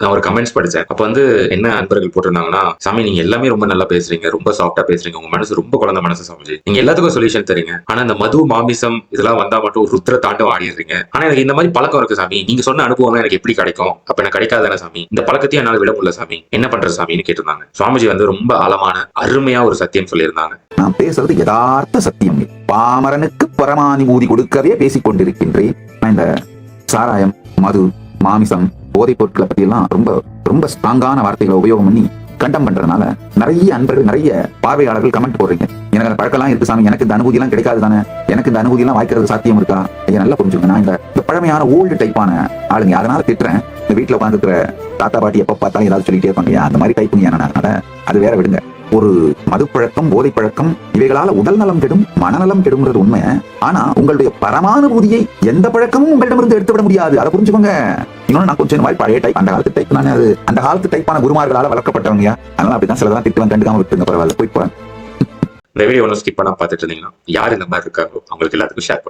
நான் ஒரு கமெண்ட்ஸ் படிச்சேன். அப்ப வந்து என்ன அன்பர்கள் போட்டிருந்தாங்கன்னா, சாமி நீங்க எல்லாமே ரொம்ப நல்லா பேசுறீங்க, ரொம்ப சாஃப்ட்டா பேசுறீங்க, உங்க மனசு ரொம்ப குழந்தை மனசு சாமிஜி, நீங்க எல்லாத்துக்கும் சொல்யூஷன் தரீங்க. ஆனா இந்த மது மாமிசம் இதெல்லாம் வந்தா மட்டும் ருத்ர தாண்டவம் ஆடிடுறீங்க. ஆனா எனக்கு இந்த மாதிரி பழக்கம் இருக்கு சாமி, நீங்க சொன்ன அனுபவம் எனக்கு எப்படி கிடைக்கும்? அப்ப எனக்கு கிடைக்காதானே சாமி, இந்த பழக்கத்தையும் என்னால விட முடியல சாமி, என்ன பண்றது சாமின்னு கேட்டிருந்தாங்க. சுவாமிஜி வந்து ரொம்ப ஆழமான அருமையா ஒரு சத்தியம் சொல்லியிருந்தாங்க. நான் பேசுறது யதார்த்த சத்தியம். பாமரனுக்கு பரமானுபூதி கொடுக்கவே பேசிக் கொண்டிருக்கின்றேன். நான் இந்த சாராயம், மது, மாமிசம், போதைப் பொருட்களை பத்தி எல்லாம் ரொம்ப ரொம்ப ஸ்ட்ராங்கான வார்த்தைகளை உபயோகம் பண்ணி கண்டம் பண்றதுனால நிறைய அன்பர்கள், நிறைய பார்வையாளர்கள் கமெண்ட் போடுறீங்க. எனக்கு அந்த பழக்கம்லாம் இருக்கு சாமி, எனக்கு இந்த அனுபூதி எல்லாம் கிடைக்காது தானே, எனக்கு இந்த அனுபூதி எல்லாம் வாய்க்கிறது சாத்தியம் இருக்கா? ஐயா நல்லா புரிஞ்சுங்க, நான் இந்த பழமையான ஓல்டு டைப்பான ஆளுங்க, அதனால திட்டுறேன். இந்த வீட்டுல உட்காந்துருக்கிற தாத்தா பாட்டி எப்ப பார்த்தாலும் ஏதாவது சொல்லிட்டே இருப்பாங்க, அந்த மாதிரி டைப்புங்க. அதனால அது வேற விடுங்க. ஒரு மது பழக்கம், போதை பழக்கம் இவைகளால உடல் நலம் கெடும், மனநலம் கெடுங்கிறது உண்மை. ஆனா உங்களுடைய பரமானுபூதியை எந்த பழக்கமும் உங்களிடமிருந்து எடுத்து விட முடியாது. அதை புரிஞ்சுக்கோங்க. இன்னொன்னு நான் கொஞ்சம் மாதிரி பழைய டைப், அந்த காலத்து டைப். நான் அது அந்த காலத்து டைப்பான குருமார்களால வளர்க்கப்பட்டவங்க. அதனால அப்படிதான் சிலதான் திட்டுவன், கண்டுக்காம விட்டுருங்க, பரவாயில்ல, போய் போறேன். இந்த வீடியோ ஒன்றும் ஸ்கிப் பண்ணா பார்த்துட்டு இருந்தீங்கன்னா யார் இந்த மாதிரி இருக்காங்களோ அவங்களுக்கு எல்லாத்துக்கும் ஷேர் பண்ணுங்க.